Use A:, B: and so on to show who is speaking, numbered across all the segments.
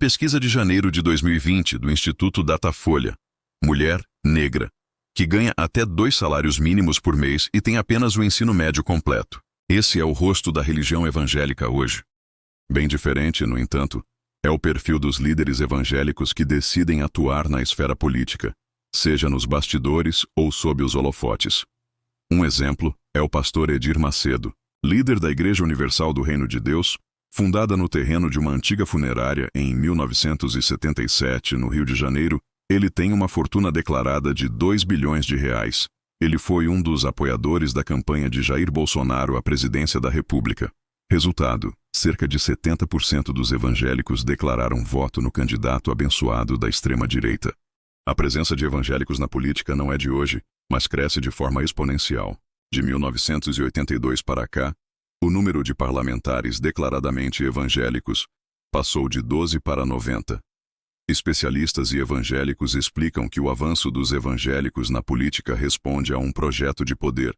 A: pesquisa de janeiro de 2020 do Instituto Datafolha, mulher, negra, que ganha até 2 salários mínimos por mês e tem apenas o ensino médio completo. Esse é o rosto da religião evangélica hoje. Bem diferente, no entanto, é o perfil dos líderes evangélicos que decidem atuar na esfera política, seja nos bastidores ou sob os holofotes. Um exemplo é o pastor Edir Macedo, líder da Igreja Universal do Reino de Deus, fundada no terreno de uma antiga funerária em 1977, no Rio de Janeiro. Ele tem uma fortuna declarada de 2 bilhões de reais. Ele foi um dos apoiadores da campanha de Jair Bolsonaro à presidência da República. Resultado: cerca de 70% dos evangélicos declararam voto no candidato abençoado da extrema-direita. A presença de evangélicos na política não é de hoje, mas cresce de forma exponencial. De 1982 para cá, o número de parlamentares declaradamente evangélicos passou de 12 para 90. Especialistas e evangélicos explicam que o avanço dos evangélicos na política responde a um projeto de poder,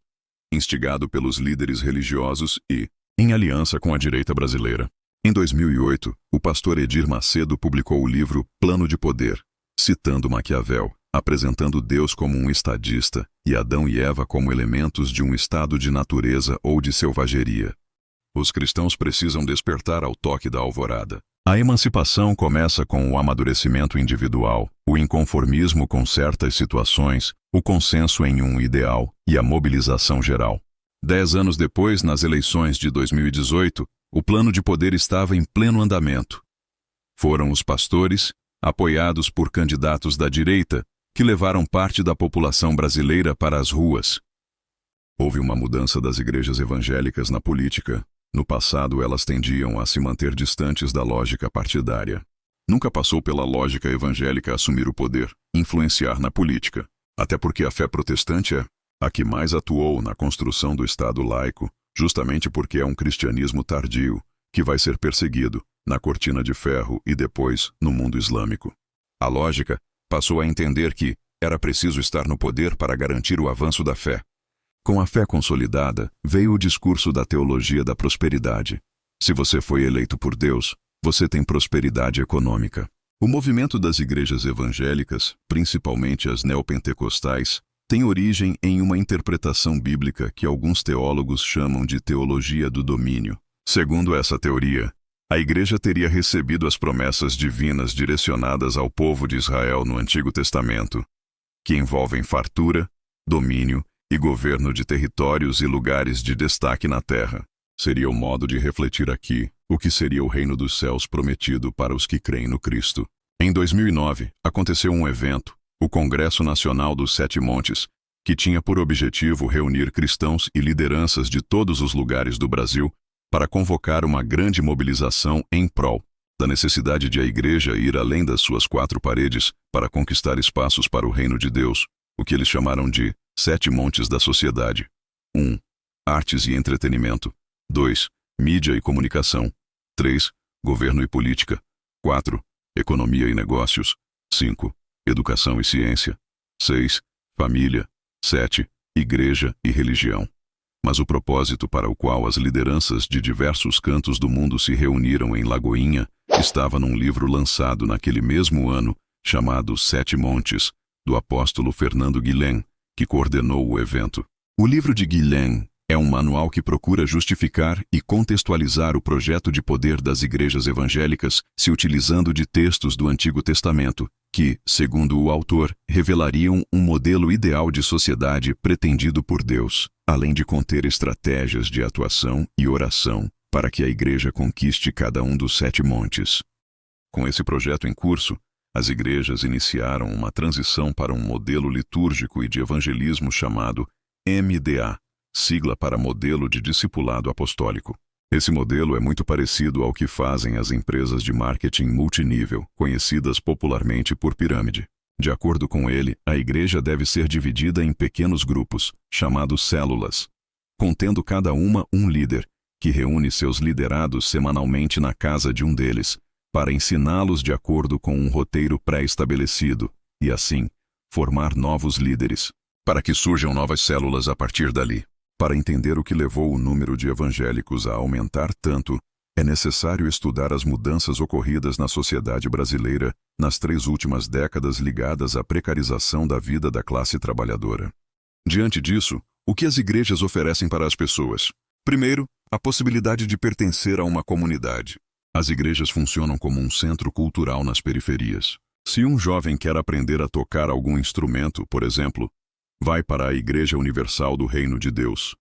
A: instigado pelos líderes religiosos e em aliança com a direita brasileira. Em 2008, o pastor Edir Macedo publicou o livro Plano de Poder, citando Maquiavel, apresentando Deus como um estadista e Adão e Eva como elementos de um estado de natureza ou de selvageria. Os cristãos precisam despertar ao toque da alvorada. A emancipação começa com o amadurecimento individual, o inconformismo com certas situações, o consenso em um ideal e a mobilização geral. 10 anos depois, nas eleições de 2018, o plano de poder estava em pleno andamento. Foram os pastores, apoiados por candidatos da direita, que levaram parte da população brasileira para as ruas. Houve uma mudança das igrejas evangélicas na política. No passado, elas tendiam a se manter distantes da lógica partidária. Nunca passou pela lógica evangélica assumir o poder, influenciar na política. Até porque a fé protestante é a que mais atuou na construção do Estado laico, justamente porque é um cristianismo tardio, que vai ser perseguido na cortina de ferro e depois no mundo islâmico. A lógica passou a entender que era preciso estar no poder para garantir o avanço da fé. Com a fé consolidada, veio o discurso da teologia da prosperidade. Se você foi eleito por Deus, você tem prosperidade econômica. O movimento das igrejas evangélicas, principalmente as neopentecostais, tem origem em uma interpretação bíblica que alguns teólogos chamam de teologia do domínio. Segundo essa teoria, a igreja teria recebido as promessas divinas direcionadas ao povo de Israel no Antigo Testamento, que envolvem fartura, domínio e governo de territórios e lugares de destaque na terra. Seria o modo de refletir aqui o que seria o reino dos céus prometido para os que creem no Cristo. Em 2009, aconteceu um evento, o Congresso Nacional dos 7 Montes, que tinha por objetivo reunir cristãos e lideranças de todos os lugares do Brasil para convocar uma grande mobilização em prol da necessidade de a igreja ir além das suas 4 paredes para conquistar espaços para o reino de Deus, o que eles chamaram de 7 montes da sociedade. 1. Artes e entretenimento. 2. Mídia e comunicação. 3. Governo e política. 4. Economia e negócios. 5. Educação e ciência. 6. Família. 7. Igreja e religião. Mas o propósito para o qual as lideranças de diversos cantos do mundo se reuniram em Lagoinha estava num livro lançado naquele mesmo ano, chamado 7 Montes, do apóstolo Fernando Guilhem, que coordenou o evento. O livro de Guilhem é um manual que procura justificar e contextualizar o projeto de poder das igrejas evangélicas se utilizando de textos do Antigo Testamento, que, segundo o autor, revelariam um modelo ideal de sociedade pretendido por Deus, além de conter estratégias de atuação e oração para que a igreja conquiste cada um dos 7 montes. Com esse projeto em curso, as igrejas iniciaram uma transição para um modelo litúrgico e de evangelismo chamado MDA, sigla para Modelo de Discipulado Apostólico. Esse modelo é muito parecido ao que fazem as empresas de marketing multinível, conhecidas popularmente por pirâmide. De acordo com ele, a igreja deve ser dividida em pequenos grupos, chamados células, contendo cada uma um líder, que reúne seus liderados semanalmente na casa de um deles, para ensiná-los de acordo com um roteiro pré-estabelecido, e assim, formar novos líderes, para que surjam novas células a partir dali. Para entender o que levou o número de evangélicos a aumentar tanto, É necessário estudar as mudanças ocorridas na sociedade brasileira nas 3 últimas décadas ligadas à precarização da vida da classe trabalhadora. Diante disso, o que as igrejas oferecem para as pessoas? Primeiro, a possibilidade de pertencer a uma comunidade. As igrejas funcionam como um centro cultural nas periferias. Se um jovem quer aprender a tocar algum instrumento, por exemplo, vai para a Igreja Universal do Reino de Deus,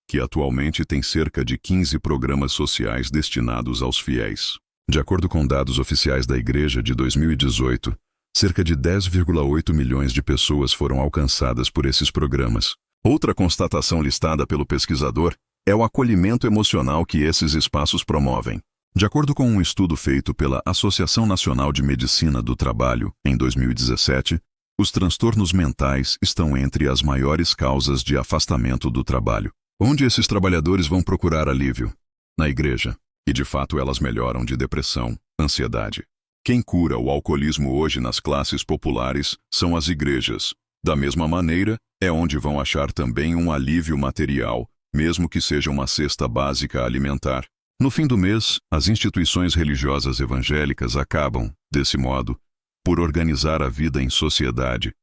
A: que atualmente tem cerca de 15 programas sociais destinados aos fiéis. De acordo com dados oficiais da Igreja de 2018, cerca de 10,8 milhões de pessoas foram alcançadas por esses programas. Outra constatação listada pelo pesquisador é o acolhimento emocional que esses espaços promovem. De acordo com um estudo feito pela Associação Nacional de Medicina do Trabalho, em 2017, os transtornos mentais estão entre as maiores causas de afastamento do trabalho. Onde esses trabalhadores vão procurar alívio? Na igreja. E de fato elas melhoram de depressão, ansiedade. Quem cura o alcoolismo hoje nas classes populares são as igrejas. Da mesma maneira, é onde vão achar também um alívio material, mesmo que seja uma cesta básica alimentar. No fim do mês, as instituições religiosas evangélicas acabam, desse modo, por organizar a vida em sociedade,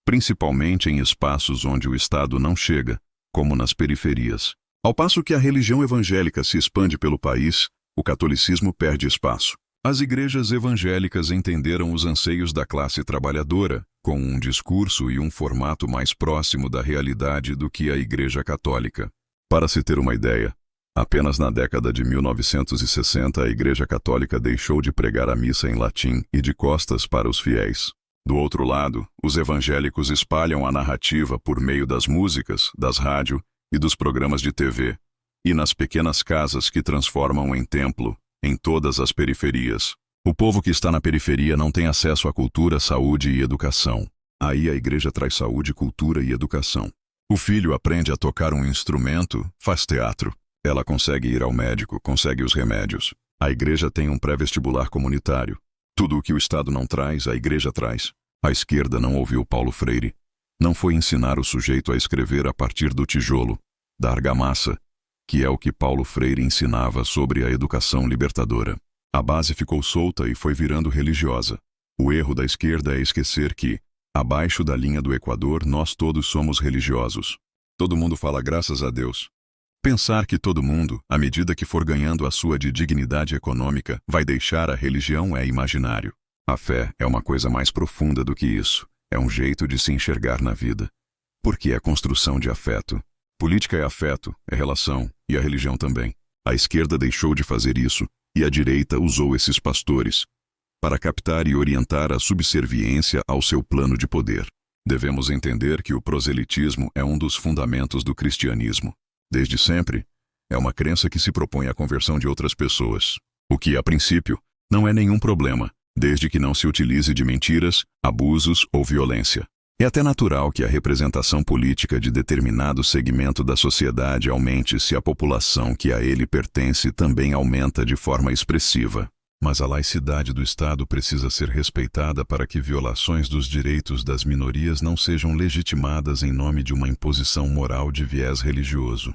A: principalmente em espaços onde o Estado não chega, como nas periferias. Ao passo que a religião evangélica se expande pelo país, o catolicismo perde espaço. As igrejas evangélicas entenderam os anseios da classe trabalhadora, com um discurso e um formato mais próximo da realidade do que a Igreja Católica. Para se ter uma ideia, apenas na década de 1960 a Igreja Católica deixou de pregar a missa em latim e de costas para os fiéis. Do outro lado, os evangélicos espalham a narrativa por meio das músicas, das rádios e dos programas de TV, e nas pequenas casas que transformam em templo, em todas as periferias. O povo que está na periferia não tem acesso à cultura, saúde e educação. Aí a igreja traz saúde, cultura e educação. O filho aprende a tocar um instrumento, faz teatro. Ela consegue ir ao médico, consegue os remédios. A igreja tem um pré-vestibular comunitário. Tudo o que o Estado não traz, a igreja traz. A esquerda não ouviu Paulo Freire. Não foi ensinar o sujeito a escrever a partir do tijolo, da argamassa, que é o que Paulo Freire ensinava sobre a educação libertadora. A base ficou solta e foi virando religiosa. O erro da esquerda é esquecer que, abaixo da linha do Equador, nós todos somos religiosos. Todo mundo fala graças a Deus. Pensar que todo mundo, à medida que for ganhando a sua de dignidade econômica, vai deixar a religião é imaginário. A fé é uma coisa mais profunda do que isso. É um jeito de se enxergar na vida. Porque é construção de afeto. Política é afeto, é relação, e a religião também. A esquerda deixou de fazer isso, e a direita usou esses pastores para captar e orientar a subserviência ao seu plano de poder. Devemos entender que o proselitismo é um dos fundamentos do cristianismo. Desde sempre, é uma crença que se propõe à conversão de outras pessoas. O que, a princípio, não é nenhum problema, desde que não se utilize de mentiras, abusos ou violência. É até natural que a representação política de determinado segmento da sociedade aumente se a população que a ele pertence também aumenta de forma expressiva. Mas a laicidade do Estado precisa ser respeitada para que violações dos direitos das minorias não sejam legitimadas em nome de uma imposição moral de viés religioso.